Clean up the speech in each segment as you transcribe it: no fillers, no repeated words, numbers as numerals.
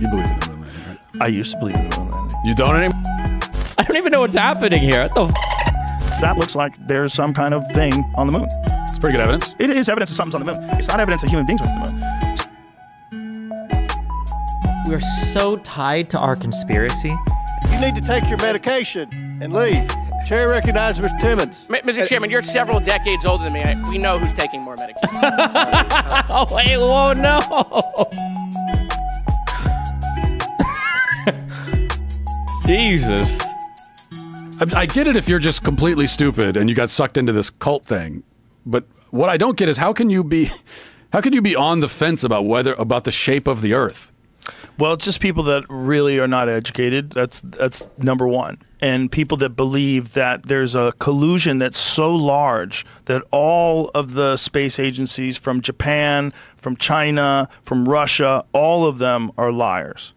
You believe in the moon landing, right? I used to believe in the moon landing. You don't anymore? I don't even know what's happening here. What the f? That looks like there's some kind of thing on the moon. It's pretty good evidence. It is evidence that something's on the moon. It's not evidence that human beings went to the moon. We're so tied to our conspiracy. You need to take your medication and leave. Chair recognizes Mr. Timmons. Mr. Chairman, you're several decades older than me. We know who's taking more medication. Oh, wait, whoa, no. Jesus. I get it if you're just completely stupid and you got sucked into this cult thing, but what I don't get is how can you be on the fence about the shape of the Earth? Well, it's just people that really are not educated. That's number one. And people that believe that there's a collusion that's so large that all of the space agencies from Japan, from China, from Russia, all of them are liars.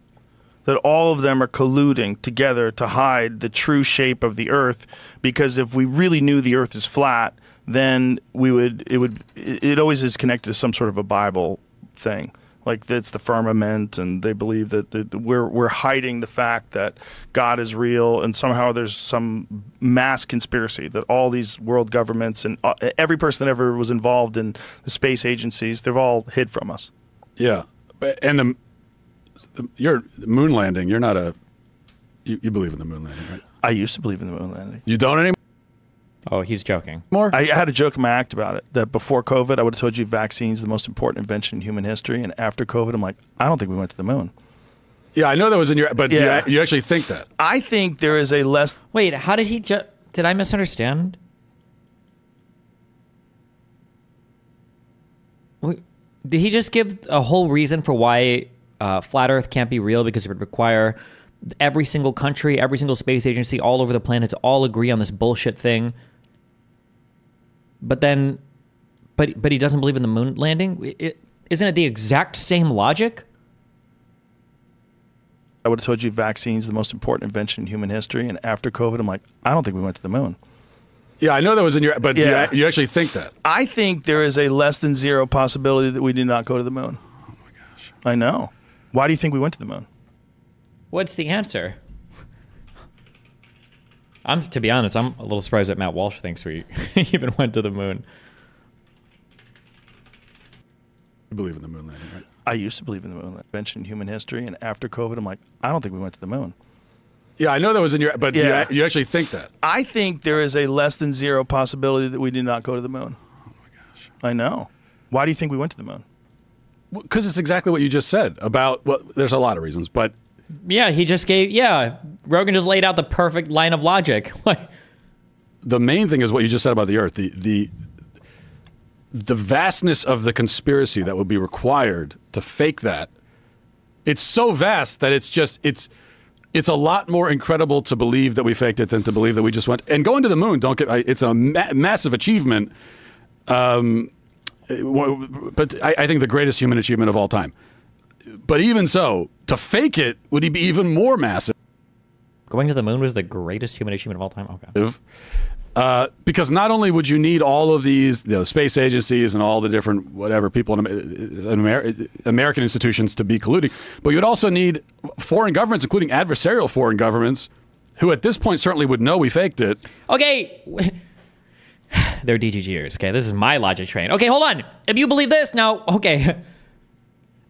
That all of them are colluding together to hide the true shape of the Earth, because if we really knew the Earth is flat, then it always is connected to some sort of a Bible thing. Like it's the firmament, and they believe that we're hiding the fact that God is real, and somehow there's some mass conspiracy that all these world governments and every person that ever was involved in the space agencies, they've all hid from us. Yeah, and the moon landing. You're not you believe in the moon landing, right? I used to believe in the moon landing. You don't anymore? Oh, he's joking. I had a joke in my act about it, that before COVID, I would have told you vaccines the most important invention in human history, and after COVID, I'm like, I don't think we went to the moon. Yeah, I know that was in your, but yeah. you actually think that? I think there is a less... Wait, how did he did I misunderstand? Wait, did he just give a whole reason for why flat Earth can't be real, because it would require every single country, every single space agency all over the planet to all agree on this bullshit thing? But then, but he doesn't believe in the moon landing? Isn't it the exact same logic? I would have told you vaccines the most important invention in human history, and after COVID, I'm like, I don't think we went to the moon. Yeah, I know that was in your, but yeah. you actually think that? I think there is a less than zero possibility that we did not go to the moon. Oh my gosh. I know. Why do you think we went to the moon? What's the answer? To be honest, I'm a little surprised that Matt Walsh thinks we even went to the moon. You believe in the moon landing, right? I used to believe in the moon invention in human history, and after COVID, I'm like, I don't think we went to the moon. Yeah, I know that was in your, but yeah. you actually think that? I think there is a less than zero possibility that we did not go to the moon. Oh my gosh. I know. Why do you think we went to the moon? Because it's exactly what you just said about, well, there's a lot of reasons, but... Yeah, he just gave, Rogan just laid out the perfect line of logic. The main thing is what you just said about the Earth. The vastness of the conspiracy that would be required to fake that. It's so vast that it's a lot more incredible to believe that we faked it than to believe that we just went. And going to the moon, it's a massive achievement. But I think the greatest human achievement of all time. But even so, to fake it would be even more massive. Going to the moon was the greatest human achievement of all time? Okay. Because not only would you need all of these space agencies and all the different whatever people in American institutions to be colluding, but you'd also need foreign governments, including adversarial foreign governments, who at this point certainly would know we faked it. Okay. They're DGGers, okay? This is my logic train. Okay, hold on. If you believe this, now, okay.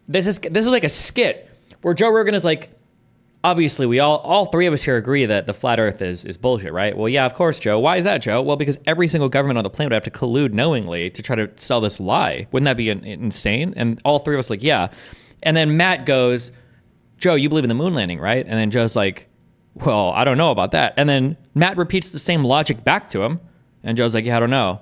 This is like a skit where Joe Rogan is like, obviously we all three of us here agree that the flat Earth is bullshit, right? Well, yeah, of course, Joe. Why is that, Joe? Well, because every single government on the planet would have to collude knowingly to try to sell this lie. Wouldn't that be insane? And all three of us like, yeah. And then Matt goes, Joe, you believe in the moon landing, right? And then Joe's like, well, I don't know about that. And then Matt repeats the same logic back to him. And Joe's like, yeah, I don't know.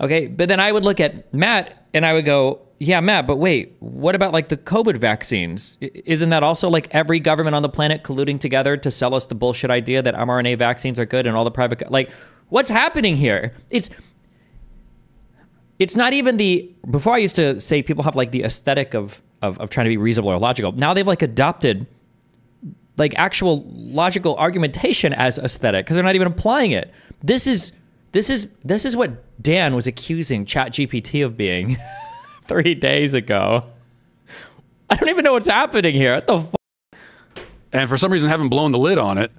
Okay, but then I would look at Matt and I would go, yeah, Matt, but wait, what about like the COVID vaccines? Isn't that also like every government on the planet colluding together to sell us the bullshit idea that mRNA vaccines are good and all the private, like, what's happening here? It's not even before I used to say people have like the aesthetic of trying to be reasonable or logical. Now they've like adopted like actual logical argumentation as aesthetic because they're not even applying it. This is what Dan was accusing ChatGPT of being 3 days ago. I don't even know what's happening here. What the fuck? and for some reason haven't blown the lid on it.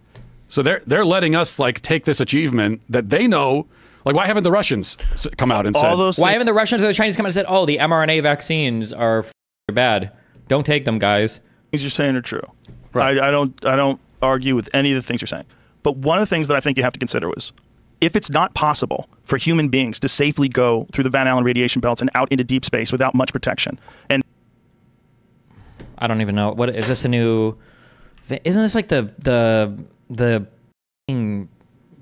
So they're letting us like take this achievement that they know. Like, why haven't the Russians come out and said? Why haven't the Russians or the Chinese come out and said, "Oh, the mRNA vaccines are bad. Don't take them, guys." Things you're saying are true. Right. I don't argue with any of the things you're saying. But one of the things that I think you have to consider was, if it's not possible for human beings to safely go through the Van Allen radiation belts and out into deep space without much protection, and I don't even know what is this a new? Isn't this like the thing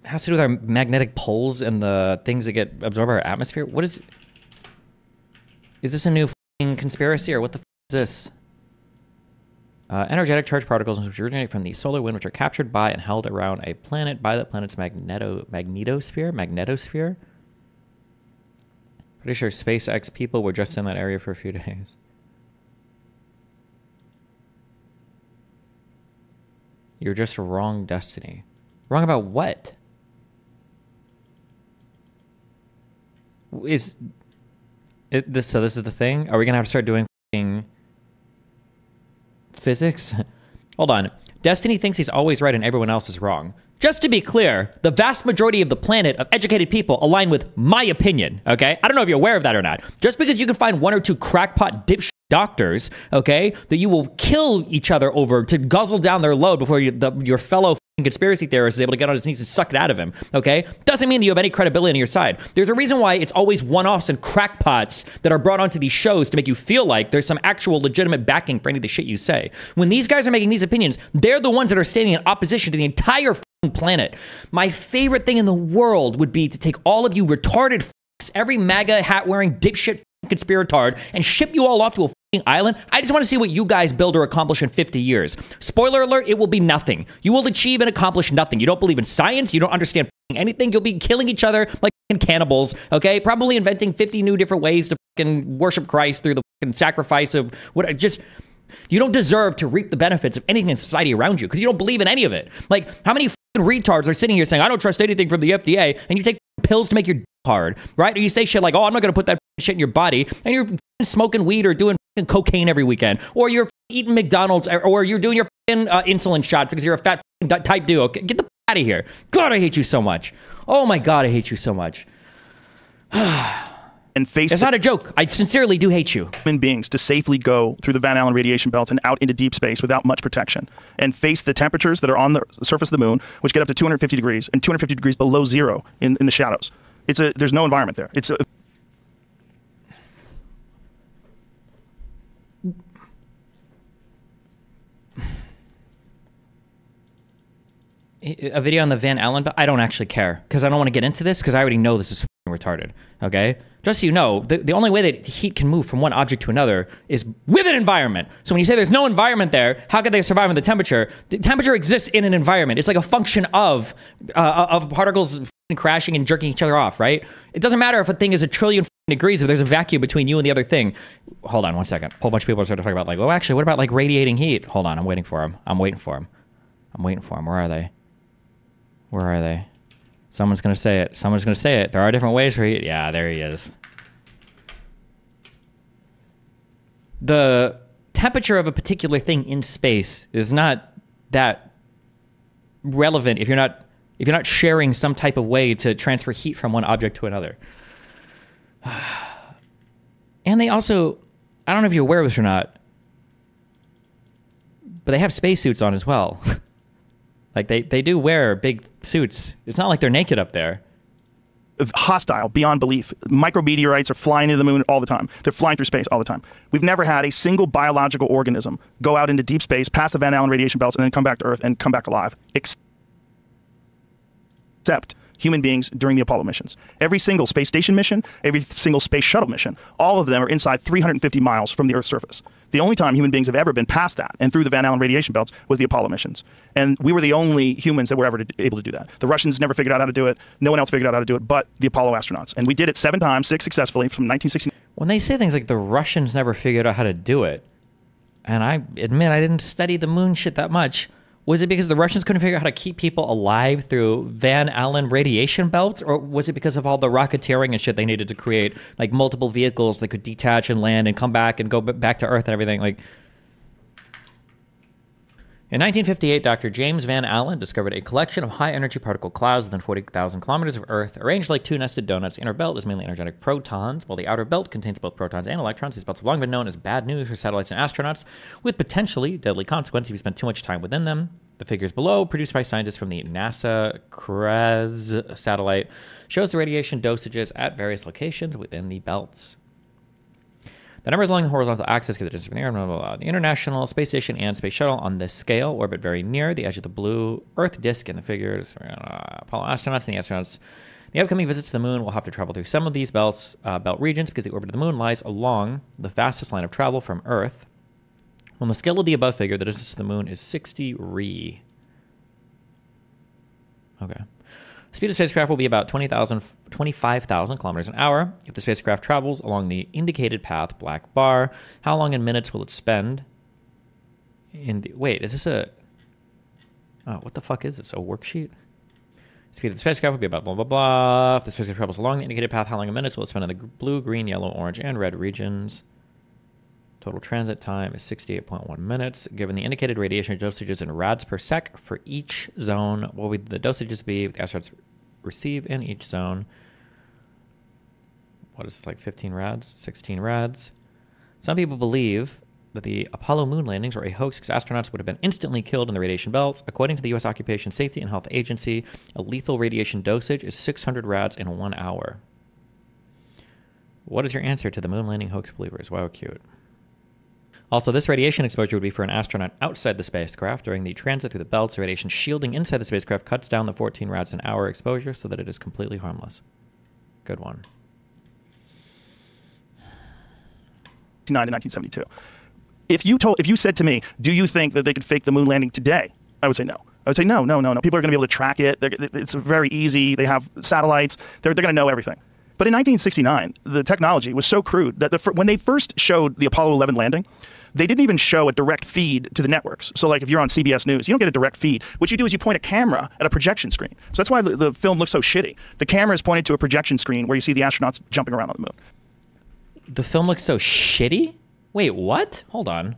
has to do with our magnetic poles and the things that get absorbed by our atmosphere? What is this a new conspiracy, or what the is this? Energetic charged particles which originate from the solar wind, which are captured by and held around a planet by that planet's magnetosphere. Pretty sure SpaceX people were just in that area for a few days. You're just wrong, Destiny. Wrong about what? So this is the thing? Are we gonna have to start doing physics? Hold on. Destiny thinks he's always right and everyone else is wrong. Just to be clear, the vast majority of the planet of educated people align with my opinion, okay? I don't know if you're aware of that or not. Just because you can find one or two crackpot dipshit doctors, okay, that you will kill each other over to guzzle down their load before your fellow conspiracy theorist is able to get on his knees and suck it out of him, okay? Doesn't mean that you have any credibility on your side. There's a reason why it's always one-offs and crackpots that are brought onto these shows to make you feel like there's some actual legitimate backing for any of the shit you say. When these guys are making these opinions, they're the ones that are standing in opposition to the entire planet. My favorite thing in the world would be to take all of you retarded every MAGA hat-wearing dipshit conspiratard and ship you all off to a island. I just want to see what you guys build or accomplish in 50 years. Spoiler alert, it will be nothing. You will achieve and accomplish nothing. You don't believe in science. You don't understand anything. You'll be killing each other like cannibals, okay? Probably inventing 50 new different ways to worship Christ through the sacrifice of what. Just, you don't deserve to reap the benefits of anything in society around you because you don't believe in any of it. Like, how many retards are sitting here saying, I don't trust anything from the FDA, and you take pills to make your hard, right? Or you say shit like, oh, I'm not going to put that shit in your body, and you're smoking weed or doing cocaine every weekend, or you're eating McDonald's, or you're doing your insulin shot because you're a fat type duo. Get the out of here. God, I hate you so much. Oh my God, I hate you so much. And face it's not a joke. I sincerely do hate you. Human beings to safely go through the Van Allen radiation belts and out into deep space without much protection, and face the temperatures that are on the surface of the moon, which get up to 250 degrees and 250 degrees below zero in the shadows. There's no environment there. A video on the Van Allen, but I don't actually care because I don't want to get into this because I already know this is retarded, okay? Just so you know, the only way that heat can move from one object to another is with an environment. So when you say there's no environment there, how could they survive in the temperature? The temperature exists in an environment. It's like a function of particles crashing and jerking each other off, right? It doesn't matter if a thing is a trillion degrees if there's a vacuum between you and the other thing. Hold on one second. A whole bunch of people are starting to talk about like, oh, actually, what about like radiating heat? Hold on, I'm waiting for them. I'm waiting for them. Where are they? Where are they? Someone's going to say it. Someone's going to say it. There are different ways for heat. Yeah, there he is. The temperature of a particular thing in space is not that relevant if you're not sharing some type of way to transfer heat from one object to another. And they also, I don't know if you're aware of this or not, but they have spacesuits on as well. Like, they do wear big suits. It's not like they're naked up there. Hostile beyond belief. Micrometeorites are flying into the moon all the time. They're flying through space all the time. We've never had a single biological organism go out into deep space, past the Van Allen radiation belts, and then come back to Earth and come back alive. Except human beings during the Apollo missions. Every single space station mission, every single space shuttle mission, all of them are inside 350 miles from the Earth's surface. The only time human beings have ever been past that and through the Van Allen radiation belts was the Apollo missions. And we were the only humans that were ever able to do that. The Russians never figured out how to do it. No one else figured out how to do it but the Apollo astronauts. And we did it 7 times, 6 successfully from 1960. When they say things like the Russians never figured out how to do it, and I admit I didn't study the moon shit that much, was it because the Russians couldn't figure out how to keep people alive through Van Allen radiation belts? Or was it because of all the rocketeering and shit they needed to create, like multiple vehicles that could detach and land and come back and go back to Earth and everything? Like, In 1958, Dr. James Van Allen discovered a collection of high-energy particle clouds within 40,000 kilometers of Earth, arranged like two nested donuts. The inner belt is mainly energetic protons, while the outer belt contains both protons and electrons. These belts have long been known as bad news for satellites and astronauts, with potentially deadly consequences if you spend too much time within them. The figures below, produced by scientists from the NASA CRES satellite, shows the radiation dosages at various locations within the belts. The numbers along the horizontal axis give the distance between blah, blah, blah. The International Space Station and Space Shuttle on this scale orbit very near the edge of the blue Earth disk in the figures. Apollo astronauts and the astronauts. The upcoming visits to the moon will have to travel through some of these belt regions because the orbit of the moon lies along the fastest line of travel from Earth. On the scale of the above figure, the distance to the moon is 60 Re. Okay. Speed of spacecraft will be about 25,000 kilometers an hour. If the spacecraft travels along the indicated path, black bar, how long in minutes will it spend? Wait, is this a... Oh, what the fuck is this? A worksheet? Speed of the spacecraft will be about blah, blah, blah. If the spacecraft travels along the indicated path, how long in minutes will it spend in the blue, green, yellow, orange, and red regions? Total transit time is 68.1 minutes. Given the indicated radiation dosages in rads per sec for each zone, what would the dosages be the astronauts receive in each zone? What is this, like 15 rads? 16 rads? Some people believe that the Apollo moon landings were a hoax because astronauts would have been instantly killed in the radiation belts. According to the U.S. Occupation Safety and Health Agency, a lethal radiation dosage is 600 rads in 1 hour. What is your answer to the moon landing hoax believers? Wow, cute. Also, this radiation exposure would be for an astronaut outside the spacecraft. During the transit through the belts, the radiation shielding inside the spacecraft cuts down the 14 rads an hour exposure so that it is completely harmless. Good one. 1972. If you said to me, do you think that they could fake the moon landing today? I would say no. I would say no. People are going to be able to track it. It's very easy. They have satellites. They're going to know everything. But in 1969, the technology was so crude that when they first showed the Apollo 11 landing, they didn't even show a direct feed to the networks. So like if you're on CBS News, you don't get a direct feed. What you do is you point a camera at a projection screen. So that's why the film looks so shitty. The camera is pointed to a projection screen where you see the astronauts jumping around on the moon. The film looks so shitty? Wait, what? Hold on.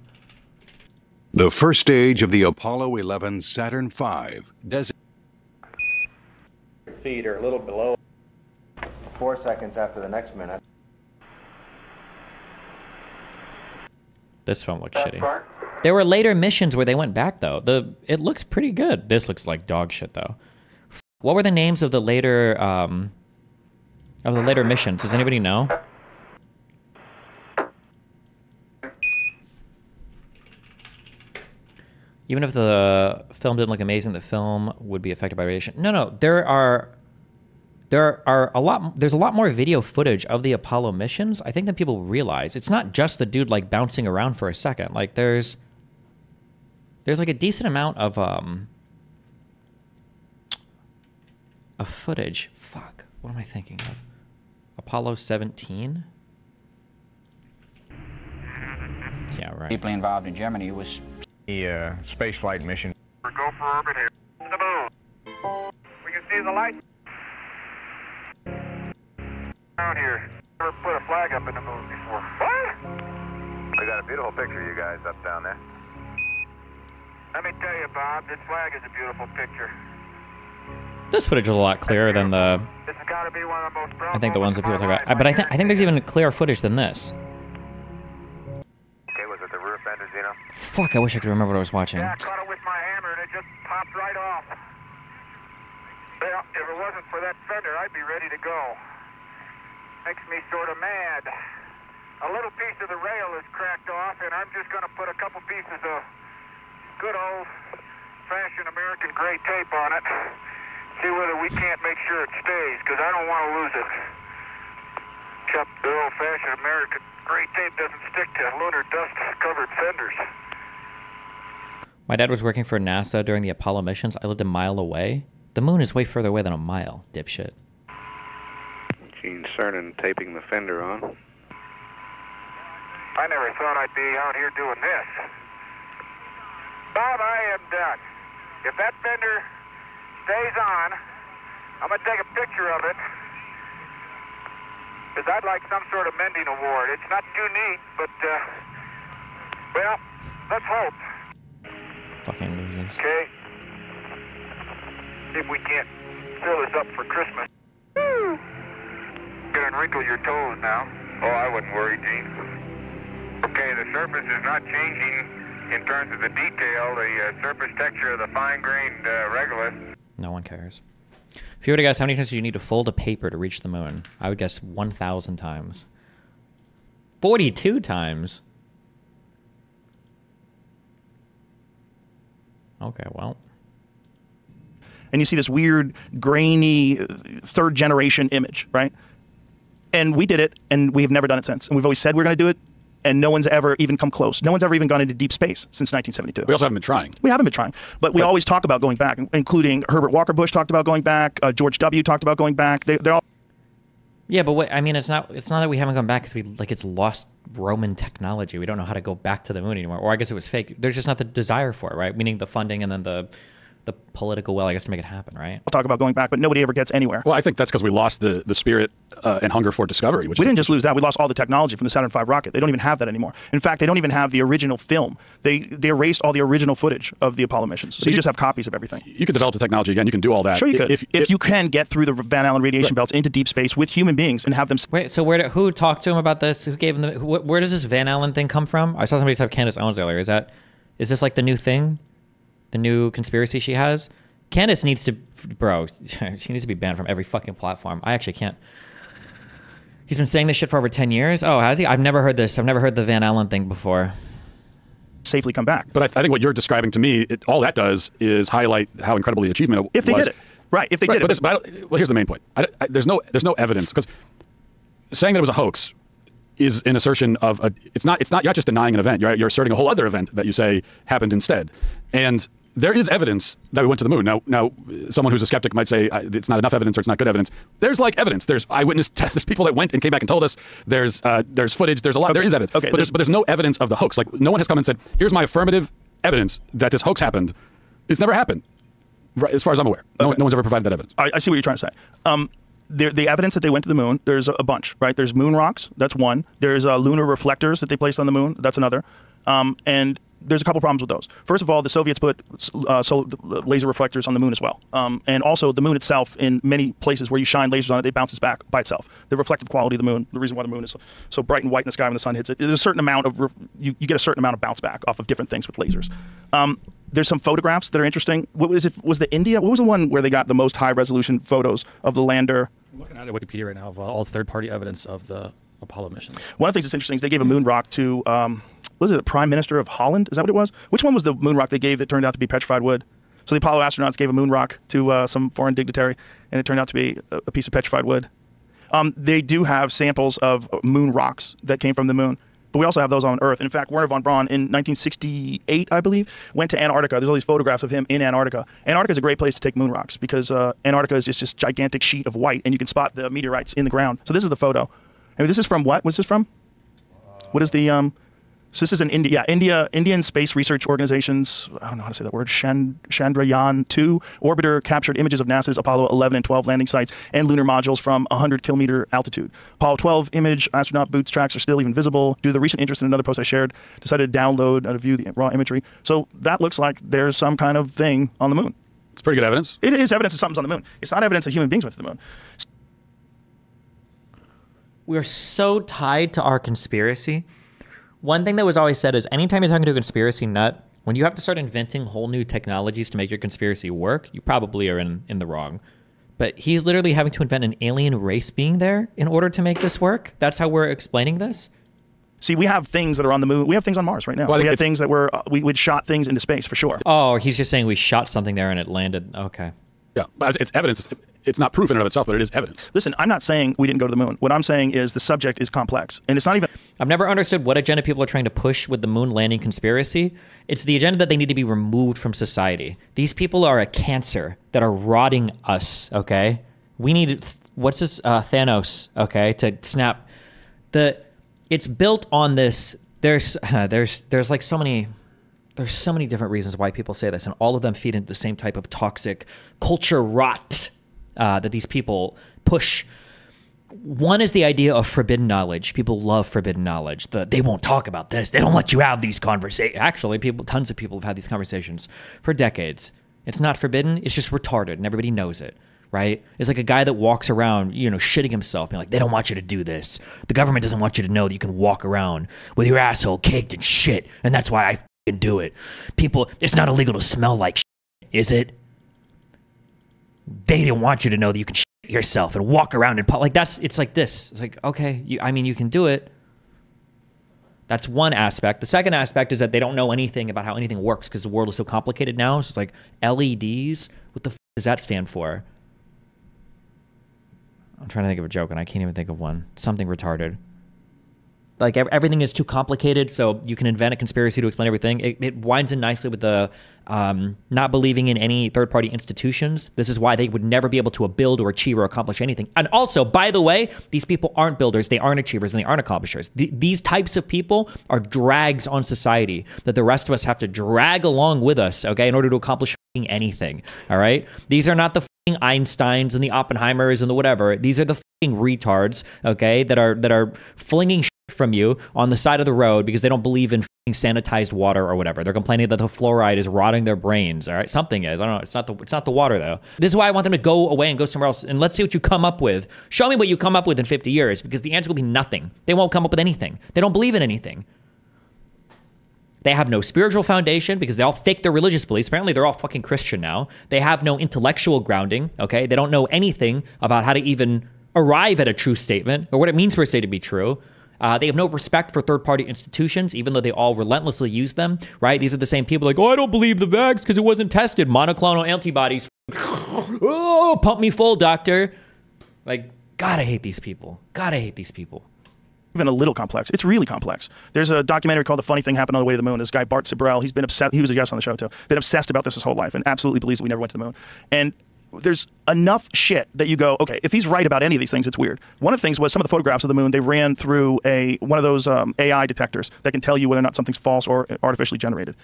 The first stage of the Apollo 11 Saturn V feet are a little below 4 seconds after the next minute. This film looks shitty. There were later missions where they went back, though. It looks pretty good. This looks like dog shit, though. What were the names of the later missions? Does anybody know? Even if the film didn't look amazing, the film would be affected by radiation. No. There's a lot more video footage of the Apollo missions, I think, than people realize. It's not just the dude like bouncing around for a second. Like there's like a decent amount of footage. Fuck. What am I thinking of? Apollo 17? Yeah, right. Deeply involved in Germany was the space flight mission. Go for orbit here. The moon. We can see the light. Down here. Never put a flag up in the moon before. What? We got a beautiful picture of you guys up down there. Let me tell you, Bob, this flag is a beautiful picture. This footage is a lot clearer than the... This has got to be one of the most proud I think the ones that people talk about. life. But I think there's even clearer footage than this. Okay, was it the roof Bendazino? Fuck, I wish I could remember what I was watching. Yeah, I caught it with my hammer and it just popped right off. Well, if it wasn't for that fender, I'd be ready to go. Makes me sort of mad. A little piece of the rail is cracked off, and I'm just going to put a couple pieces of good old-fashioned American gray tape on it. See whether we can't make sure it stays, because I don't want to lose it. Except the old-fashioned American gray tape doesn't stick to lunar dust-covered fenders. My dad was working for NASA during the Apollo missions. I lived a mile away. The moon is way further away than a mile, dipshit. Gene Cernan taping the fender on. I never thought I'd be out here doing this. Bob, I am done. If that fender stays on, I'm going to take a picture of it, because I'd like some sort of mending award. It's not too neat, but, well, let's hope. Fucking losers. Okay. See if we can't fill this up for Christmas. Gonna wrinkle your toes now. Oh, I wouldn't worry, Gene. Okay, the surface is not changing in terms of the detail, the surface texture of the fine-grained regolith. No one cares. If you were to guess how many times do you need to fold a paper to reach the moon, I would guess 1,000 times. 42 times? Okay, well. And you see this weird, grainy, third-generation image, right? And we did it, and we've never done it since. And we've always said we're going to do it, and no one's ever even come close. No one's ever even gone into deep space since 1972. We also haven't been trying. We haven't been trying. But we always talk about going back, including Herbert Walker Bush talked about going back, George W. talked about going back. They're all... Yeah, but what, I mean, it's not that we haven't gone back because it's lost Roman technology. We don't know how to go back to the moon anymore. Or I guess it was fake. There's just not the desire for it, right? Meaning the funding and then the political will, I guess, to make it happen, right? I'll talk about going back, but nobody ever gets anywhere. Well, I think that's because we lost the spirit and hunger for discovery. Which we didn't just lose that. We lost all the technology from the Saturn V rocket. They don't even have that anymore. In fact, they don't even have the original film. They erased all the original footage of the Apollo missions. So you just have copies of everything. You could develop the technology again. You can do all that. Sure you could. If you can get through the Van Allen radiation belts into deep space with human beings and have them... Wait, so who talked to him about this? Who gave him the... Where does this Van Allen thing come from? I saw somebody type Candace Owens earlier. Is this like the new thing? The new conspiracy she has? Candace needs to, bro, she needs to be banned from every fucking platform. I actually can't. He's been saying this shit for over 10 years? Oh, has he? I've never heard this. I've never heard the Van Allen thing before. Safely come back. But I think what you're describing to me, all that does is highlight how incredible the achievement was. If they did it. Right, if they did it. Well, here's the main point. There's no evidence, because saying that it was a hoax is an assertion of you're not just denying an event, you're asserting a whole other event that you say happened instead. And there is evidence that we went to the moon. Now, someone who's a skeptic might say it's not enough evidence or it's not good evidence. There's like evidence. There's eyewitness. There's people that went and came back and told us. There's footage. There's a lot. Okay. There is evidence. Okay. But there's no evidence of the hoax. Like no one has come and said, "Here's my affirmative evidence that this hoax happened." It's never happened, right, as far as I'm aware. No one's ever provided that evidence. I see what you're trying to say. The evidence that they went to the moon, there's a bunch, right? There's moon rocks. That's one. There's lunar reflectors that they placed on the moon. That's another. And there's a couple problems with those. First of all, the Soviets put laser reflectors on the moon as well. And also the moon itself, in many places where you shine lasers on it, it bounces back by itself. The reflective quality of the moon, the reason why the moon is so bright and white in the sky when the sun hits it, there's a certain amount of, you get a certain amount of bounce back off of different things with lasers. There's some photographs that are interesting. What was it? Was the India? What was the one where they got the most high resolution photos of the lander? I'm looking at Wikipedia right now of all third-party evidence of the Apollo missions. One of the things that's interesting is they gave a moon rock to, was it a prime minister of Holland? Is that what it was? Which one was the moon rock they gave that turned out to be petrified wood? So the Apollo astronauts gave a moon rock to some foreign dignitary, and it turned out to be a piece of petrified wood. They do have samples of moon rocks that came from the moon, but we also have those on Earth. In fact, Wernher von Braun in 1968, I believe, went to Antarctica. There's all these photographs of him in Antarctica. Antarctica is a great place to take moon rocks because Antarctica is just this gigantic sheet of white, and you can spot the meteorites in the ground. So this is the photo. I mean, this is from what? What's this from? What is the... So this is an Indian Space Research Organization's, I don't know how to say that word, Chandrayaan-2 orbiter captured images of NASA's Apollo 11 and 12 landing sites and lunar modules from 100-kilometer altitude. Apollo 12 image astronaut boots tracks are still even visible. Due to the recent interest in another post I shared, decided to download and view the raw imagery. So that looks like there's some kind of thing on the moon. It's pretty good evidence. It is evidence that something's on the moon. It's not evidence that human beings went to the moon. We are so tied to our conspiracy. One thing that was always said is anytime you're talking to a conspiracy nut, when you have to start inventing whole new technologies to make your conspiracy work, you probably are in the wrong. But he's literally having to invent an alien race being there in order to make this work. That's how we're explaining this. See, we have things that are on the moon. We have things on Mars right now. Well, we have things that we'd shot things into space for sure. Oh, he's just saying we shot something there and it landed. Okay. Yeah, but it's evidence. It's not proof in and of itself, but it is evidence. Listen, I'm not saying we didn't go to the moon. What I'm saying is the subject is complex. And it's not even... I've never understood what agenda people are trying to push with the moon landing conspiracy. It's the agenda that they need to be removed from society. These people are a cancer that are rotting us, okay? We need... What's this? Thanos, okay? To snap. It's built on this... There's like so many... There's so many different reasons why people say this, and all of them feed into the same type of toxic culture rot that these people push. One is the idea of forbidden knowledge. People love forbidden knowledge. They won't talk about this. They don't let you have these conversations. Actually, tons of people have had these conversations for decades. It's not forbidden. It's just retarded, and everybody knows it, right? It's like a guy that walks around, shitting himself, being like, they don't want you to do this. The government doesn't want you to know that you can walk around with your asshole caked in shit, and that's why I can do it. People, it's not illegal to smell like shit, is it? They didn't want you to know that you can shit yourself and walk around and like it's like this. It's like, okay, you can do it. That's one aspect. The second aspect is that they don't know anything about how anything works because the world is so complicated now. It's just like LEDs. What the f does that stand for? I'm trying to think of a joke and I can't even think of one. Something retarded. Like everything is too complicated, so you can invent a conspiracy to explain everything. It winds in nicely with the not believing in any third-party institutions. This is why they would never be able to build or achieve or accomplish anything. And also, by the way, these people aren't builders, they aren't achievers, and they aren't accomplishers. These types of people are drags on society that the rest of us have to drag along with us, okay, in order to accomplish anything, all right? These are not the Einsteins and the Oppenheimers and the whatever. These are the retards, okay, that are flinging from you on the side of the road because they don't believe in sanitized water or whatever. They're complaining that the fluoride is rotting their brains. All right, something is. I don't know. It's not the water though. This is why I want them to go away and go somewhere else. And let's see what you come up with. Show me what you come up with in 50 years because the answer will be nothing. They won't come up with anything. They don't believe in anything. They have no spiritual foundation because they all fake their religious beliefs. Apparently, they're all fucking Christian now. They have no intellectual grounding. Okay, they don't know anything about how to even arrive at a true statement or what it means for a statement to be true. They have no respect for third-party institutions, even though they all relentlessly use them, right? These are the same people like, oh, I don't believe the vax because it wasn't tested. Monoclonal antibodies. Oh, pump me full, doctor. Like, God, I hate these people. God, I hate these people. Even a little complex. It's really complex. There's a documentary called The Funny Thing Happened on the Way to the Moon. This guy, Bart Sibrel, he's been obsessed. He was a guest on the show, too. Been obsessed about this his whole life and absolutely believes that we never went to the moon. And there's enough shit that you go, okay, if he's right about any of these things, it's weird. One of the things was some of the photographs of the moon, they ran through one of those AI detectors that can tell you whether or not something's false or artificially generated.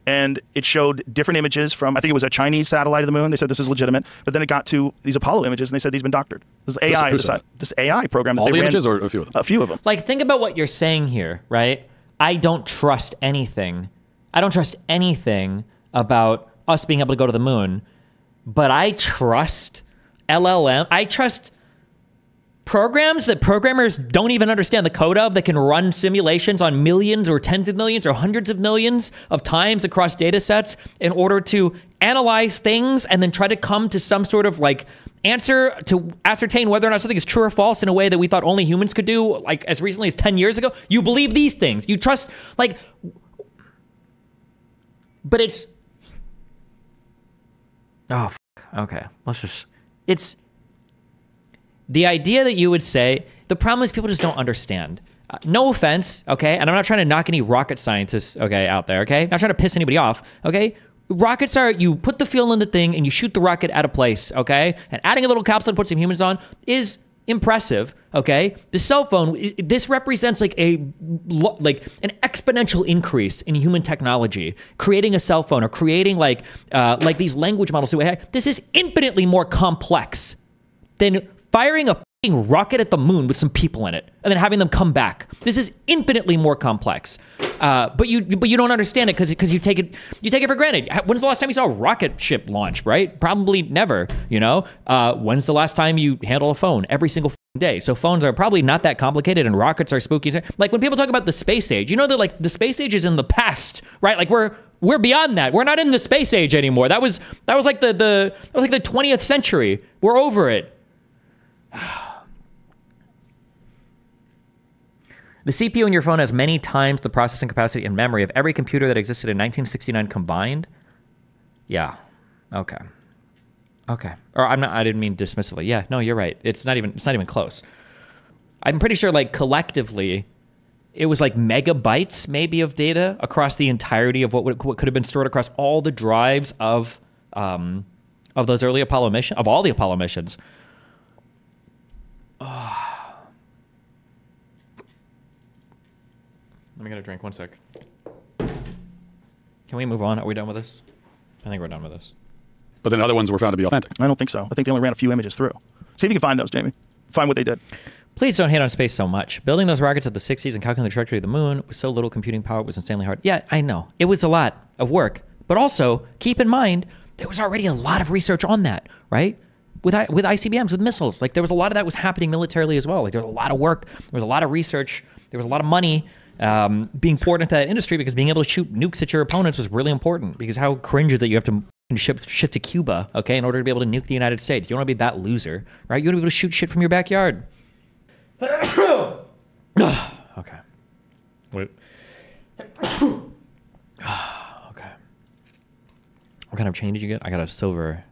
And it showed different images from, I think it was a Chinese satellite of the moon. They said this is legitimate. But then it got to these Apollo images and they said these have been doctored. This AI, this AI program that all they the ran, images or a few of them? A few of them. Like, think about what you're saying here, right? I don't trust anything. I don't trust anything about us being able to go to the moon. But I trust LLM. I trust programs that programmers don't even understand the code of that can run simulations on millions or tens of millions or hundreds of millions of times across data sets in order to analyze things and then try to come to some sort of like answer to ascertain whether or not something is true or false in a way that we thought only humans could do like as recently as 10 years ago. You believe these things. You trust like, but it's, oh, okay. Let's just, it's the idea that you would say, the problem is people just don't understand. No offense, okay? And I'm not trying to knock any rocket scientists, okay, out there, okay? Not trying to piss anybody off, okay? Rockets are, you put the fuel in the thing and you shoot the rocket at a place, okay? And adding a little capsule to put some humans on is impressive, okay? The cell phone, this represents like an exponential increase in human technology. Creating a cell phone or creating like these language models. This is infinitely more complex than firing a fucking rocket at the moon with some people in it and then having them come back. This is infinitely more complex. But you don't understand it because you take it for granted. When's the last time you saw a rocket ship launch, right? Probably never, you know? When's the last time you handle a phone? Every single day. So phones are probably not that complicated and rockets are spooky. Like when people talk about the space age, you know that like the space age is in the past, right? Like we're beyond that. We're not in the space age anymore. That was like the 20th century. We're over it. The CPU in your phone has many times the processing capacity and memory of every computer that existed in 1969 combined. Yeah. Okay. Okay. Or I didn't mean dismissively. Yeah, no, you're right. It's not even close. I'm pretty sure like collectively it was like megabytes maybe of data across the entirety of what could have been stored across all the drives of those early Apollo missions, of all the Apollo missions. Let me get a drink. 1 sec. Can we move on? Are we done with this? I think we're done with this. But then other ones were found to be authentic. I don't think so. I think they only ran a few images through. See if you can find those, Jamie. find what they did. Please don't hate on space so much. Building those rockets of the 60s and calculating the trajectory of the moon with so little computing power was insanely hard. Yeah, I know. It was a lot of work. But also, keep in mind, there was already a lot of research on that, right? With ICBMs, with missiles. Like, there was a lot of that was happening militarily as well. Like, there was a lot of work. There was a lot of research. There was a lot of money being poured into that industry because being able to shoot nukes at your opponents was really important. Because how cringe is that you have to ship to Cuba, okay, in order to be able to nuke the United States? You don't want to be that loser, right? You want to be able to shoot shit from your backyard. Okay. Wait. Okay. What kind of chain did you get? I got a silver.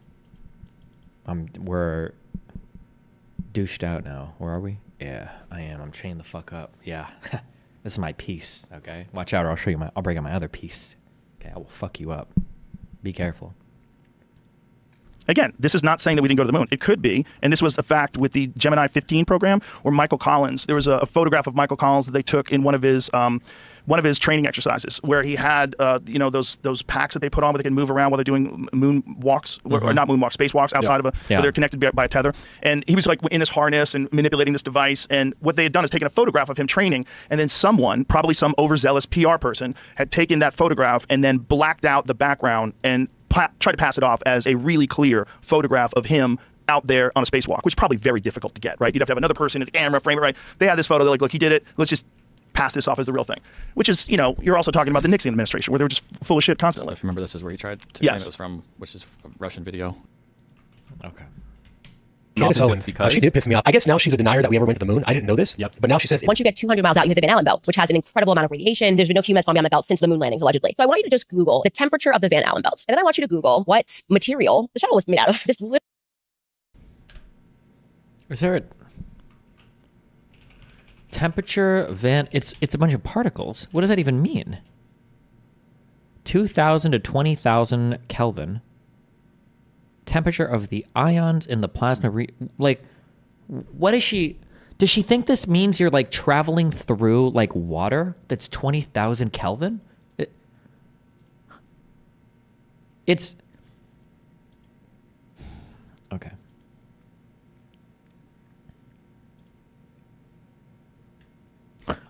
We're douched out now. Where are we? Yeah, I am. I'm chained the fuck up. Yeah. This is my piece, okay? Watch out or I'll show you I'll break out my other piece. Okay, I will fuck you up. Be careful. Again, this is not saying that we didn't go to the moon. It could be, and this was a fact with the Gemini 15 program, where Michael Collins, there was a photograph of Michael Collins that they took in one of his training exercises, where he had those packs that they put on where they can move around while they're doing moon walks, or not moon walks, space walks outside of where they're connected by a tether. And he was like in this harness and manipulating this device. And what they had done is taken a photograph of him training, and then someone, probably some overzealous PR person, had taken that photograph and then blacked out the background and try to pass it off as a really clear photograph of him out there on a spacewalk, which is probably very difficult to get, right? You'd have to have another person in the camera, frame it right. They had this photo, they're like, look, he did it. Let's just pass this off as the real thing. Which is, you're also talking about the Nixon administration, where they were just full of shit constantly. If you remember, this is where he tried to claim it was from, which is a Russian video. Okay. Candace Owens, she did piss me off. I guess now she's a denier that we ever went to the moon. I didn't know this. Yep. But now she says... Once you get 200 miles out, you hit the Van Allen belt, which has an incredible amount of radiation. There's been no humans gone beyond the belt since the moon landings, allegedly. So I want you to just Google the temperature of the Van Allen belt. And then I want you to Google what material the shuttle was made out of. Just Is there a temperature Van? It's a bunch of particles. What does that even mean? 2,000 to 20,000 Kelvin. Temperature of the ions in the plasma. What is she? Does she think this means you're like traveling through like water that's 20,000 Kelvin? It's okay.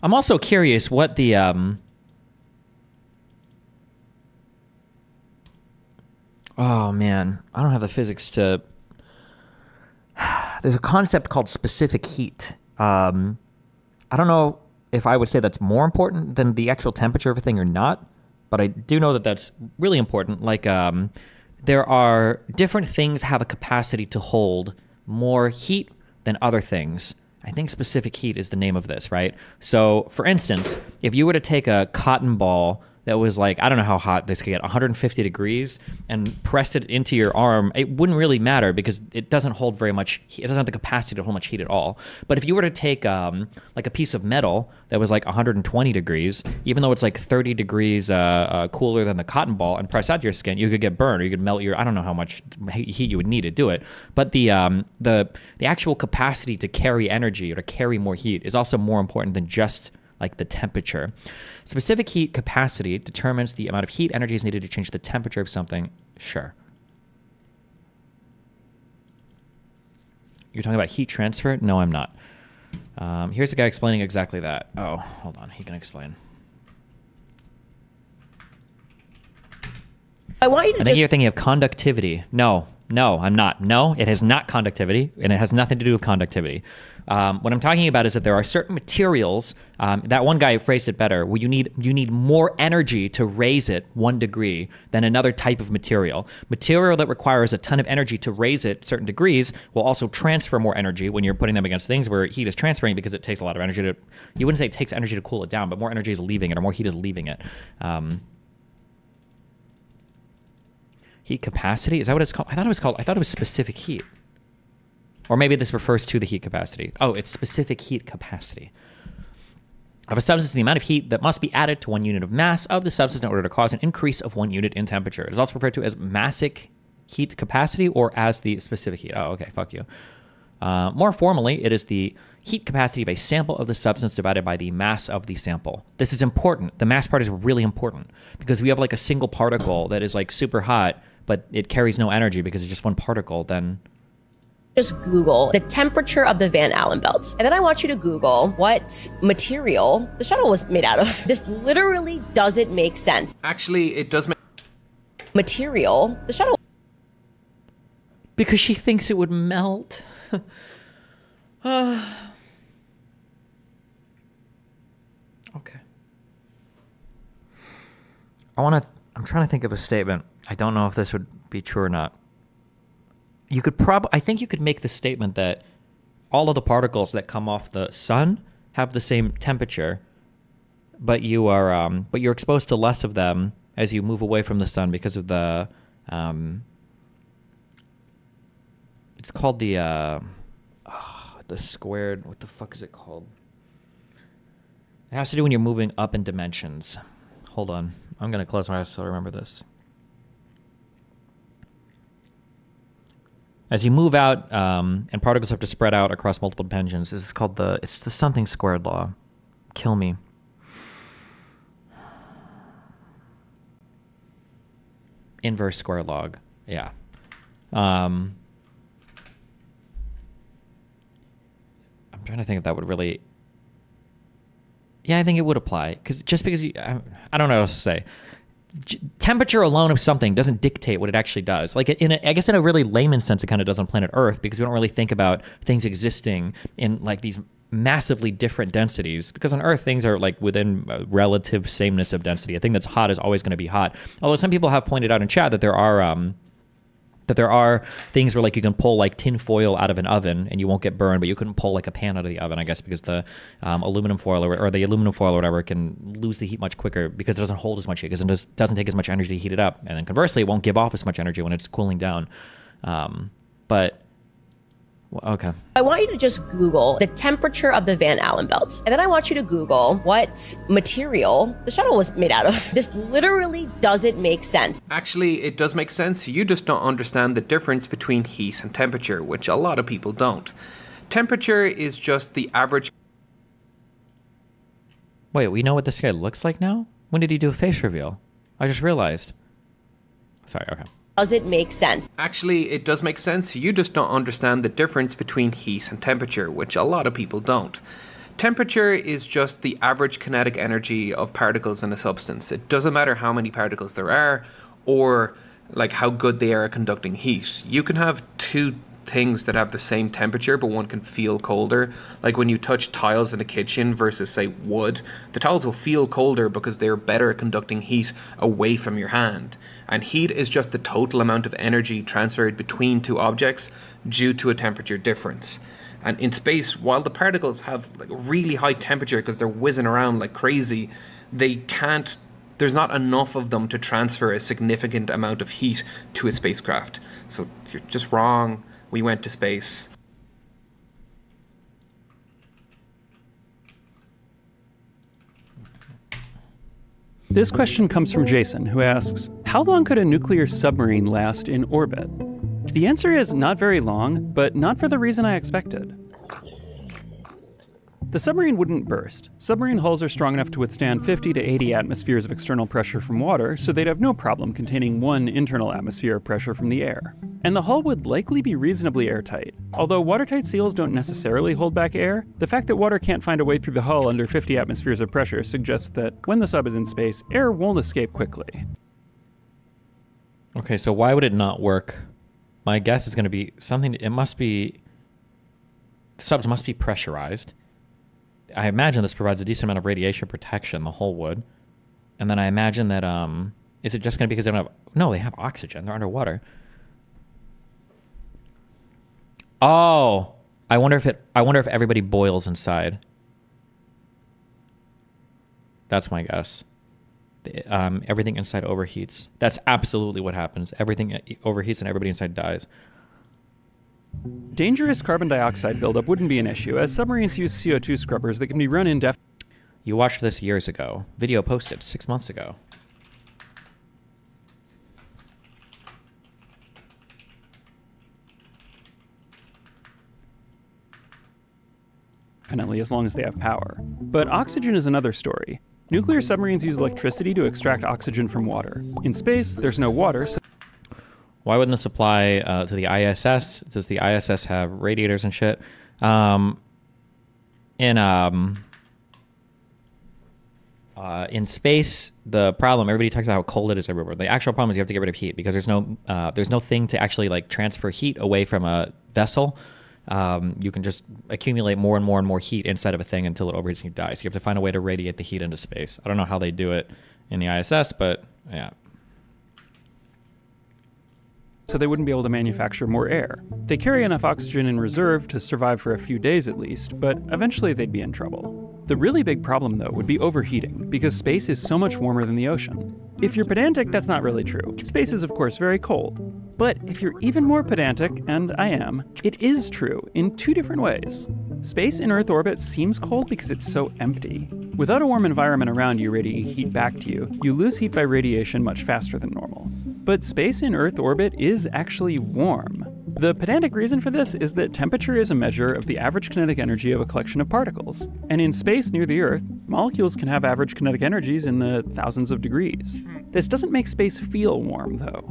I'm also curious what the oh man, I don't have the physics to. There's a concept called specific heat. I don't know if I would say that's more important than the actual temperature of a thing or not, but I do know that that's really important. Like, there are different things have a capacity to hold more heat than other things. I think specific heat is the name of this, right? So, for instance, if you were to take a cotton ball that was like, I don't know how hot this could get, 150 degrees, and press it into your arm, it wouldn't really matter because it doesn't hold very much heat. It doesn't have the capacity to hold much heat at all. But if you were to take like a piece of metal that was like 120 degrees, even though it's like 30 degrees cooler than the cotton ball, and press out to your skin, you could get burned, or you could melt your, I don't know how much heat you would need to do it. But the actual capacity to carry energy or to carry more heat is also more important than just like the temperature. Specific heat capacity determines the amount of heat energy is needed to change the temperature of something. Sure. You're talking about heat transfer? No, I'm not. Here's a guy explaining exactly that. Oh, hold on. He can explain. I want you to I think you're thinking of conductivity. No, I'm not. No, it has not conductivity, and it has nothing to do with conductivity. What I'm talking about is that there are certain materials, that one guy phrased it better, where you need more energy to raise it 1 degree than another type of material. Material that requires a ton of energy to raise it certain degrees will also transfer more energy when you're putting them against things where heat is transferring, because it takes a lot of energy to, you wouldn't say it takes energy to cool it down, but more energy is leaving it, or more heat is leaving it. Heat capacity, is that what it's called? I thought it was specific heat. Or maybe this refers to the heat capacity. Oh, it's specific heat capacity of a substance, the amount of heat that must be added to 1 unit of mass of the substance in order to cause an increase of 1 unit in temperature. It is also referred to as massic heat capacity or as the specific heat. Oh, okay, fuck you. More formally, it is the heat capacity of a sample of the substance divided by the mass of the sample. This is important. The mass part is really important because if you have like a single particle that is like super hot, but it carries no energy because it's just one particle, then just Google the temperature of the Van Allen belt. And then I want you to Google what material the shuttle was made out of. This literally doesn't make sense. Actually, it does make material the shuttle. Because she thinks it would melt. Okay. I'm trying to think of a statement. I don't know if this would be true or not. You could I think you could make the statement that all of the particles that come off the sun have the same temperature, but you're exposed to less of them as you move away from the sun because of the, it's called the squared, what the fuck is it called? It has to do when you're moving up in dimensions. Hold on. I'm going to close my eyes so I remember this. As you move out, and particles have to spread out across multiple dimensions, this is called it's the something squared law. Kill me. Inverse square log. Yeah. I'm trying to think if that would really... Yeah, I think it would apply. Because I don't know what else to say. Temperature alone of something doesn't dictate what it actually does. Like I guess in a really layman sense, it kind of does on planet Earth, because we don't really think about things existing in like these massively different densities. Because on Earth, things are like within a relative sameness of density. A thing that's hot is always going to be hot. Although some people have pointed out in chat that there are things where like you can pull like tin foil out of an oven and you won't get burned, but you couldn't pull like a pan out of the oven, I guess, because the aluminum foil or the aluminum foil or whatever can lose the heat much quicker because it doesn't hold as much heat, because it doesn't take as much energy to heat it up. And then conversely, it won't give off as much energy when it's cooling down. Okay. I want you to just Google the temperature of the Van Allen belt. And then I want you to Google what material the shuttle was made out of. This literally doesn't make sense. Actually, it does make sense. You just don't understand the difference between heat and temperature, which a lot of people don't. Temperature is just the average... Wait, we know what this guy looks like now? When did he do a face reveal? I just realized. Sorry, okay. Does it make sense? Actually, it does make sense. You just don't understand the difference between heat and temperature, which a lot of people don't. Temperature is just the average kinetic energy of particles in a substance. It doesn't matter how many particles there are or like how good they are at conducting heat. You can have two things that have the same temperature, but one can feel colder. Like when you touch tiles in a kitchen versus, say, wood, the tiles will feel colder because they're better at conducting heat away from your hand. And heat is just the total amount of energy transferred between two objects due to a temperature difference. And in space, while the particles have like really high temperature because they're whizzing around like crazy, there's not enough of them to transfer a significant amount of heat to a spacecraft. So you're just wrong. We went to space. This question comes from Jason, who asks, how long could a nuclear submarine last in orbit? The answer is not very long, but not for the reason I expected. The submarine wouldn't burst. Submarine hulls are strong enough to withstand 50 to 80 atmospheres of external pressure from water, so they'd have no problem containing 1 internal atmosphere of pressure from the air. And the hull would likely be reasonably airtight. Although watertight seals don't necessarily hold back air, the fact that water can't find a way through the hull under 50 atmospheres of pressure suggests that when the sub is in space, air won't escape quickly. Okay, so why would it not work? My guess is going to be something, the subs must be pressurized. I imagine this provides a decent amount of radiation protection, the hull would. And then I imagine that, is it just going to be because they don't have, no, they have oxygen, they're underwater. Oh, I wonder if everybody boils inside. That's my guess. Everything inside overheats. That's absolutely what happens. Everything overheats and everybody inside dies. Dangerous carbon dioxide buildup wouldn't be an issue, as submarines use CO2 scrubbers that can be run indefinitely. You watched this years ago. Video posted 6 months ago. As long as they have power. But oxygen is another story. Nuclear submarines use electricity to extract oxygen from water. In space, there's no water, so... Why wouldn't this apply to the ISS? Does the ISS have radiators and shit? In space, the problem, everybody talks about how cold it is everywhere. The actual problem is you have to get rid of heat because there's no thing to actually like transfer heat away from a vessel. You can just accumulate more and more and more heat inside of a thing until it overheats and dies. You have to find a way to radiate the heat into space. I don't know how they do it in the ISS, but yeah. So they wouldn't be able to manufacture more air. They carry enough oxygen in reserve to survive for a few days at least, but eventually they'd be in trouble. The really big problem, though, would be overheating, because space is so much warmer than the ocean. If you're pedantic, that's not really true. Space is, of course, very cold. But if you're even more pedantic, and I am, it is true in two different ways. Space in Earth orbit seems cold because it's so empty. Without a warm environment around you radiating heat back to you, you lose heat by radiation much faster than normal. But space in Earth orbit is actually warm. The pedantic reason for this is that temperature is a measure of the average kinetic energy of a collection of particles. And in space near the Earth, molecules can have average kinetic energies in the thousands of degrees. This doesn't make space feel warm, though.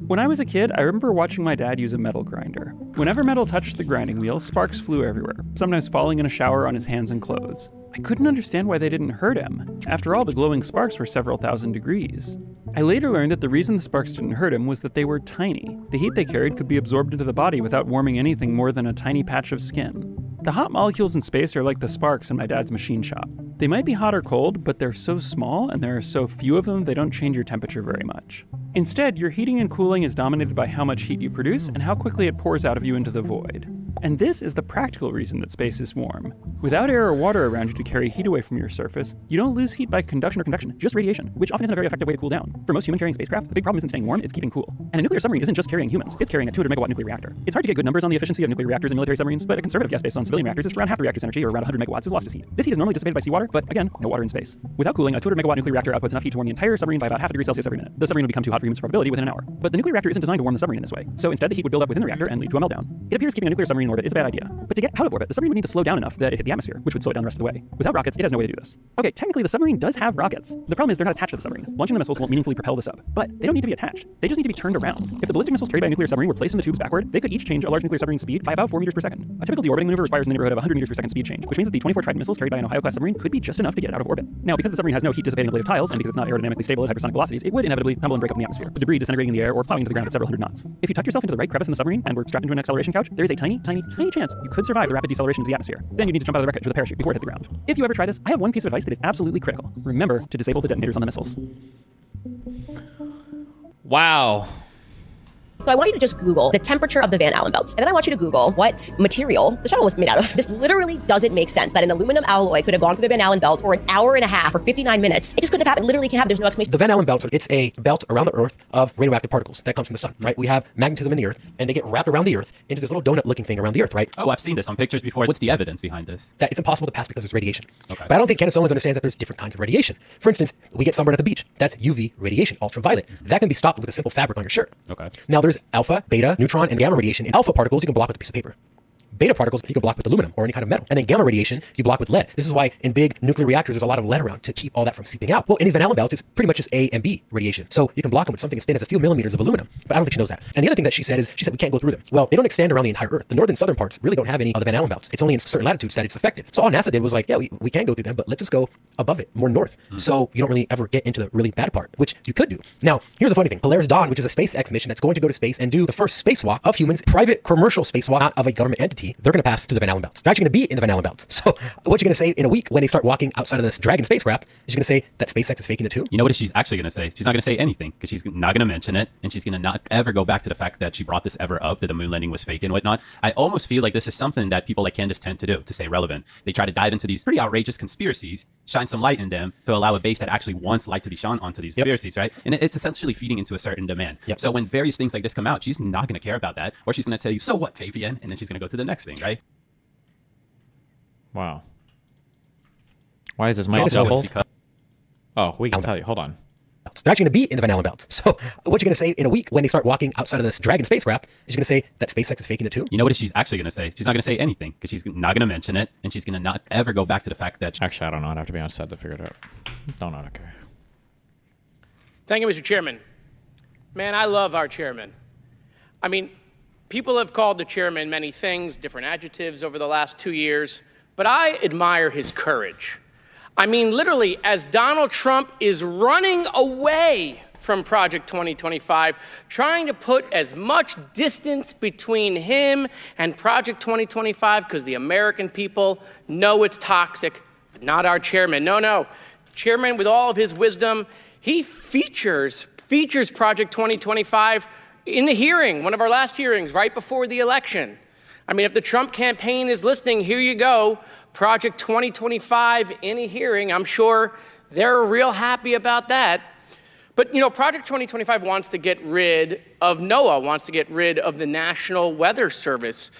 When I was a kid, I remember watching my dad use a metal grinder. Whenever metal touched the grinding wheel, sparks flew everywhere, sometimes falling in a shower on his hands and clothes. I couldn't understand why they didn't hurt him. After all, the glowing sparks were several thousand degrees. I later learned that the reason the sparks didn't hurt him was that they were tiny. The heat they carried could be absorbed into the body without warming anything more than a tiny patch of skin. The hot molecules in space are like the sparks in my dad's machine shop. They might be hot or cold, but they're so small and there are so few of them they don't change your temperature very much. Instead, your heating and cooling is dominated by how much heat you produce and how quickly it pours out of you into the void. And this is the practical reason that space is warm. Without air or water around you to carry heat away from your surface, you don't lose heat by conduction or convection, just radiation, which often isn't a very effective way to cool down. For most human-carrying spacecraft, the big problem isn't staying warm, it's keeping cool. And a nuclear submarine isn't just carrying humans, it's carrying a 200-megawatt nuclear reactor. It's hard to get good numbers on the efficiency of nuclear reactors in military submarines, but a conservative guess based on civilian reactors is around half the reactor's energy, or around 100 megawatts, is lost as heat. This heat is normally dissipated by seawater, but again, no water in space. Without cooling, a 200-megawatt nuclear reactor outputs enough heat to warm the entire submarine by about half a degree Celsius every minute. The submarine would become too hot for human survivability within an hour. But the nuclear reactor isn't designed to warm the submarine in this way, so instead the heat would build up within the reactor and lead to a meltdown. It appears keeping a nuclear submarine in orbit is a bad idea. But to get out of orbit, the submarine would need to slow down enough that it hit the atmosphere, which would slow it down the rest of the way. Without rockets, it has no way to do this. Okay, technically the submarine does have rockets. The problem is they're not attached to the submarine. Launching the missiles won't meaningfully propel this up. But they don't need to be attached. They just need to be turned around. If the ballistic missiles carried by a nuclear submarine were placed in the tubes backward, they could each change a large nuclear submarine speed by about 4 meters per second. A typical deorbiting maneuver requires in the neighborhood of 100 meters per second speed change, which means that the 24 Trident missiles carried by an Ohio-class submarine could be just enough to get it out of orbit. Now, because the submarine has no heat-dissipating ablative tiles, and because it's not aerodynamically stable at hypersonic velocities, it would inevitably tumble and break up in the atmosphere, with debris disintegrating in the air or plowing into the ground at several hundred knots. If you tucked yourself into the right crevice in the submarine and were strapped into an acceleration couch, there is a tiny, tiny, tiny chance you could survive the rapid deceleration into the atmosphere. Then you need to jump out of the wreckage with a parachute before it hit the ground. If you ever try this, I have one piece of advice that is absolutely critical. Remember to disable the detonators on the missiles. Wow. So I want you to just Google the temperature of the Van Allen belt. And then I want you to Google what material the shuttle was made out of. This literally doesn't make sense that an aluminum alloy could have gone through the Van Allen belt for an hour and a half or 59 minutes. It just couldn't have happened. It literally can't happen. There's no explanation. The Van Allen belt, it's a belt around the Earth of radioactive particles that comes from the sun, right? We have magnetism in the Earth, and they get wrapped around the Earth into this little donut-looking thing around the Earth, right? Oh, I've seen this on pictures before. What's the evidence behind this? That it's impossible to pass because there's radiation. Okay. But I don't think Kenneth Solomons understands that there's different kinds of radiation. For instance, we get sunburned at the beach. That's UV radiation, ultraviolet. That can be stopped with a simple fabric on your shirt. Okay. Now there's alpha, beta, neutron, and gamma radiation. In alpha particles, you can block with a piece of paper. Beta particles, you can block with aluminum or any kind of metal. And then gamma radiation, you block with lead. This is why in big nuclear reactors, there's a lot of lead around to keep all that from seeping out. Well, in these Van Allen belts, it's pretty much just A and B radiation. So you can block them with something as thin as a few millimeters of aluminum. But I don't think she knows that. And the other thing that she said we can't go through them. Well, they don't extend around the entire Earth. The northern and southern parts really don't have any of the Van Allen belts. It's only in certain latitudes that it's affected. So all NASA did was like, yeah, we can go through them, but let's just go above it, more north. So you don't really ever get into the really bad part, which you could do. Now, here's the funny thing. Polaris Dawn, which is a SpaceX mission that's going to go to space and do the first spacewalk of humans, private commercial spacewalk, not of a government entity, they're going to pass to the Van Allen belts. They're actually going to be in the Van Allen belts. So what you're going to say in a week when they start walking outside of this Dragon spacecraft is you're going to say that SpaceX is faking it too? You know what she's actually going to say? She's not going to say anything because she's not going to mention it, and she's going to not ever go back to the fact that she brought this ever up, that the moon landing was fake and whatnot. I almost feel like this is something that people like Candace tend to do to stay relevant. They try to dive into these pretty outrageous conspiracies, shine some light in them to allow a base that actually wants light to be shone onto these conspiracies, right? And it's essentially feeding into a certain demand. So when various things like this come out, she's not going to care about that, or she's going to tell you, so what, Fabian? And then she's going to go to the next thing, right? Wow. Why is this mic double? Oh, we can tell you. Hold on. They're actually going to be in the Van Allen belts. So what you're going to say in a week when they start walking outside of this Dragon spacecraft is you're going to say that SpaceX is faking it too? You know what she's actually going to say? She's not going to say anything because she's not going to mention it, and she's going to not ever go back to the fact that... Actually, I don't know. I'd have to be on set to figure it out. Don't know. Okay. Thank you, Mr. Chairman. Man, I love our chairman. I mean, people have called the chairman many things, different adjectives over the last 2 years, but I admire his courage. I mean, literally, as Donald Trump is running away from Project 2025, trying to put as much distance between him and Project 2025 because the American people know it's toxic, but not our chairman. No. Chairman, with all of his wisdom, he features Project 2025 in the hearing, one of our last hearings, right before the election. I mean, if the Trump campaign is listening, here you go, Project 2025 in a hearing. I'm sure they're real happy about that. But, you know, Project 2025 wants to get rid of NOAA, wants to get rid of the National Weather Service.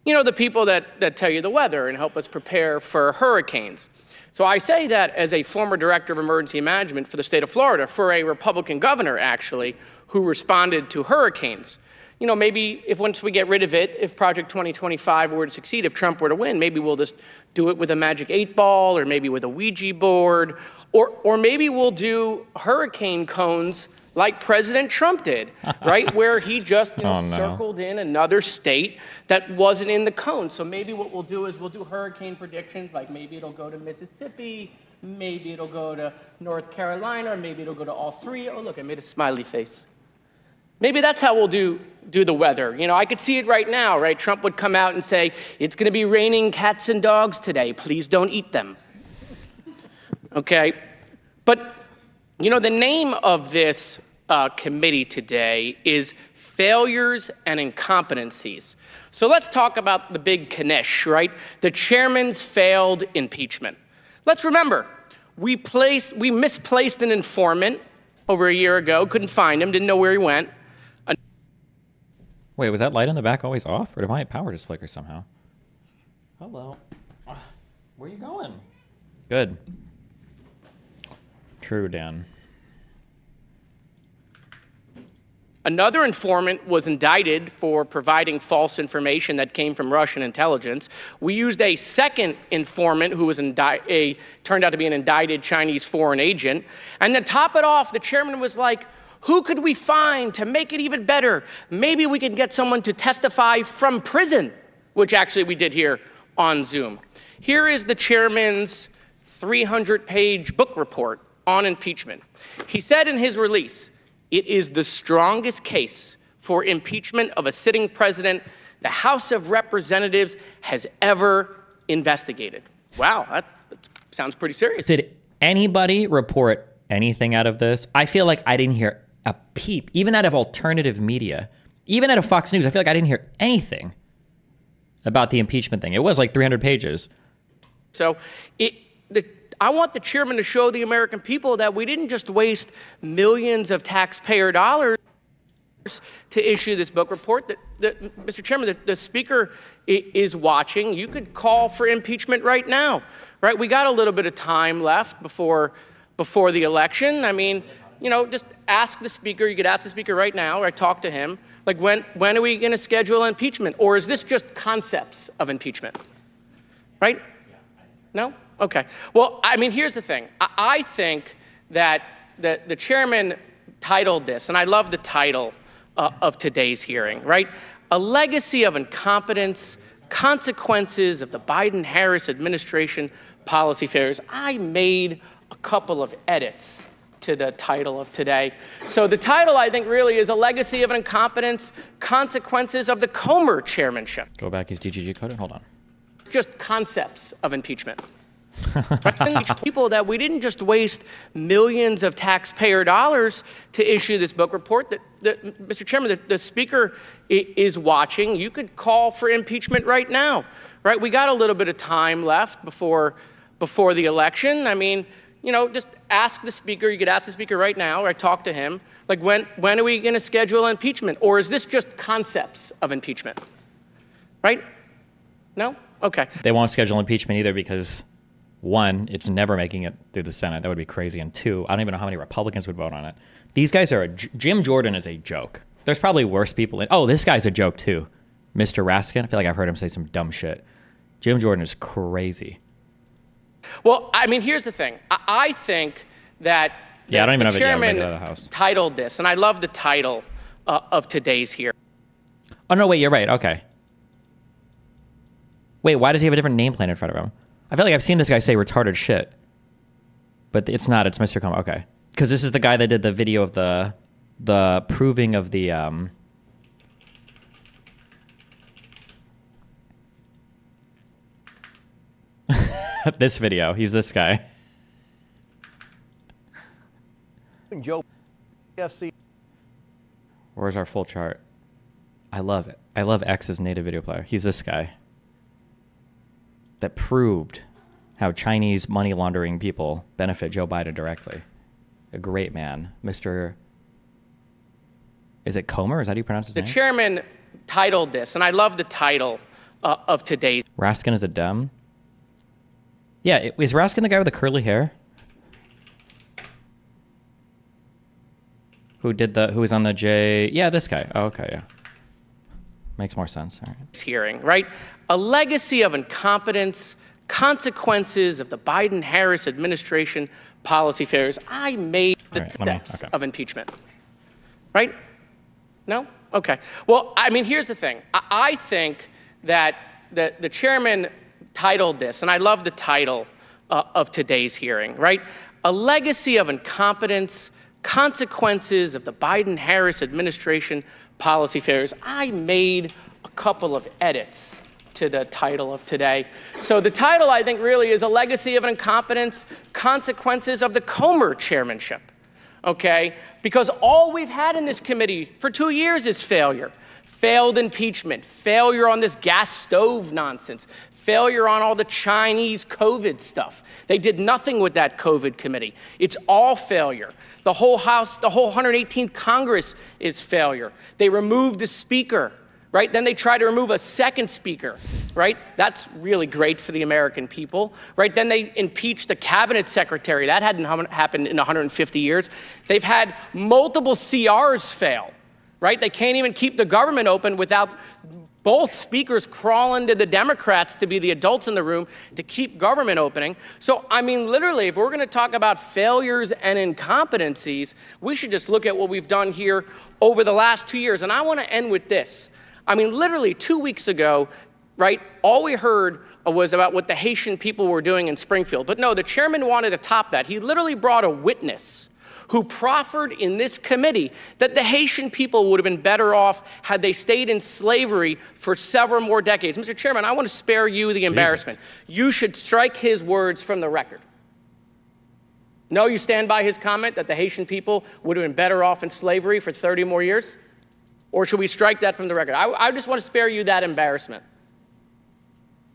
You know, the people that tell you the weather and help us prepare for hurricanes. So I say that as a former director of emergency management for the state of Florida, for a Republican governor, actually, who responded to hurricanes. You know, maybe if once we get rid of it, if Project 2025 were to succeed, if Trump were to win, maybe we'll just do it with a magic 8-ball or maybe with a Ouija board, or maybe we'll do hurricane cones like President Trump did, right? Where he just circled in another state that wasn't in the cone. So maybe what we'll do is we'll do hurricane predictions, like maybe it'll go to Mississippi, maybe it'll go to North Carolina, or maybe it'll go to all three. Oh, look, I made a smiley face. Maybe that's how we'll do the weather. You know, I could see it right now, right? Trump would come out and say, it's going to be raining cats and dogs today. Please don't eat them. Okay? But, you know, the name of this committee today is Failures and Incompetencies. So let's talk about the big Knish, right? The chairman's failed impeachment. Let's remember, we misplaced an informant over a year ago, couldn't find him, didn't know where he went. Wait, was that light in the back always off? Or did my power just flicker somehow? Hello. Where are you going? Good. True, Dan. Another informant was indicted for providing false information that came from Russian intelligence. We used a second informant who was turned out to be an indicted Chinese foreign agent. And to top it off, the chairman was like, who could we find to make it even better? Maybe we can get someone to testify from prison, which actually we did here on Zoom. Here is the chairman's 300-page book report on impeachment. He said in his release, it is the strongest case for impeachment of a sitting president the House of Representatives has ever investigated. Wow, that sounds pretty serious. Did anybody report anything out of this? I feel like I didn't hear a peep, even out of alternative media, even out of Fox News. I feel like I didn't hear anything about the impeachment thing. It was like 300 pages. So I want the chairman to show the American people that we didn't just waste millions of taxpayer dollars to issue this book report. Mr. Chairman, the speaker is watching. You could call for impeachment right now, right? We got a little bit of time left before the election. I mean, you know, just ask the speaker. You could ask the speaker right now, or talk to him. Like, when are we going to schedule impeachment? Or is this just concepts of impeachment? Right? No? Okay. Well, I mean, here's the thing. I think that the chairman titled this, and I love the title of today's hearing, right? A legacy of incompetence, consequences of the Biden-Harris administration policy failures. I made a couple of edits to the title of today. So the title, I think, really is a legacy of incompetence, consequences of the Comer chairmanship. Go back, use DGG code, hold on. Just concepts of impeachment. People that we didn't just waste millions of taxpayer dollars to issue this book report. Mr. Chairman, the speaker is watching. You could call for impeachment right now, right? We got a little bit of time left before the election. I mean, you know, just ask the speaker. You could ask the speaker right now, or talk to him. Like, when are we going to schedule impeachment? Or is this just concepts of impeachment? Right? No? Okay. They won't schedule impeachment either because, one, it's never making it through the Senate. That would be crazy. And two, I don't even know how many Republicans would vote on it. These guys are Jim Jordan is a joke. There's probably worse people. Oh, this guy's a joke too. Mr. Raskin. I feel like I've heard him say some dumb shit. Jim Jordan is crazy. Well, I mean, here's the thing. I think that I don't even know if the chairman the House titled this, and I love the title of today's hearing. Oh, no, wait, you're right. Okay. Wait, why does he have a different nameplate in front of him? I feel like I've seen this guy say retarded shit. But it's not. It's Mr. Como. Okay. Because this is the guy that did the video of the proving of the... this video. He's this guy. Joe, FC. Where's our full chart? I love it. I love X's native video player. He's this guy that proved how Chinese money laundering people benefit Joe Biden directly. A great man, Mr. Is it Comer? Is that how you pronounce his name? The chairman titled this, and I love the title of today's. Raskin is a Dem? Yeah, is Raskin the guy with the curly hair? Who was on the J? Yeah, this guy. Oh, okay, yeah. Makes more sense. All right. Hearing, right? A legacy of incompetence, consequences of the Biden-Harris administration policy failures. I made the steps of impeachment. Right? No? Okay. Well, I mean, here's the thing. I think that the chairman titled this, and I love the title of today's hearing, right? A legacy of incompetence, consequences of the Biden-Harris administration policy failures. I made a couple of edits to the title of today. So the title, I think, really is a legacy of incompetence, consequences of the Comer chairmanship, okay? Because all we've had in this committee for 2 years is failure. Failed impeachment, failure on this gas stove nonsense, failure on all the Chinese COVID stuff. They did nothing with that COVID committee. It's all failure. The whole House, the whole 118th Congress is failure. They removed the speaker, right? Then they tried to remove a second speaker, right? That's really great for the American people, right? Then they impeached the cabinet secretary. That hadn't happened in 150 years. They've had multiple CRs fail, right? They can't even keep the government open without both speakers crawling to the Democrats to be the adults in the room to keep government opening. So, I mean, literally, if we're going to talk about failures and incompetencies, we should just look at what we've done here over the last 2 years. And I want to end with this. I mean, literally 2 weeks ago, right, all we heard was about what the Haitian people were doing in Springfield. But no, the chairman wanted to top that. He literally brought a witness who proffered in this committee that the Haitian people would have been better off had they stayed in slavery for several more decades. Mr. Chairman, I want to spare you the embarrassment. You should strike his words from the record. No, you stand by his comment that the Haitian people would have been better off in slavery for 30 more years? Or should we strike that from the record? I just want to spare you that embarrassment.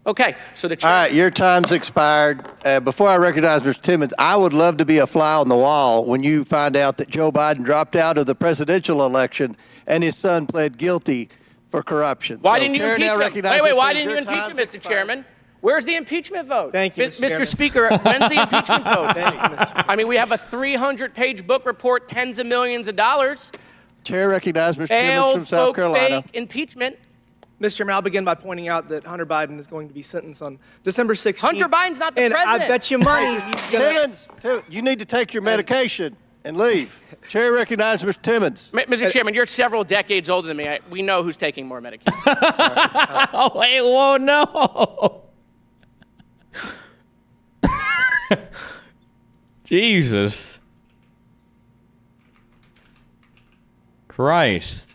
Okay, so the chairman. All right, your time's expired. Before I recognize Mr. Timmons, I would love to be a fly on the wall when you find out that Joe Biden dropped out of the presidential election and his son pled guilty for corruption. Why didn't you impeach him? Wait, why didn't you impeach him, Mr. Chairman? Where's the impeachment vote? Thank you, Mr. Speaker, when's the impeachment vote? Thank you, Mr. Chairman. I mean, we have a 300-page book report, tens of millions of dollars. Chair recognizes Mr. Timmons from South Carolina. Fake impeachment. Mr. Chairman, I'll begin by pointing out that Hunter Biden is going to be sentenced on December 16th. Hunter Biden's not the president. I bet you money. Timmons, you need to take your medication and leave. Chair recognizes Mr. Timmons. Mr. Chairman, you're several decades older than me. We know who's taking more medication. Oh, wait, whoa, no. Jesus. Christ.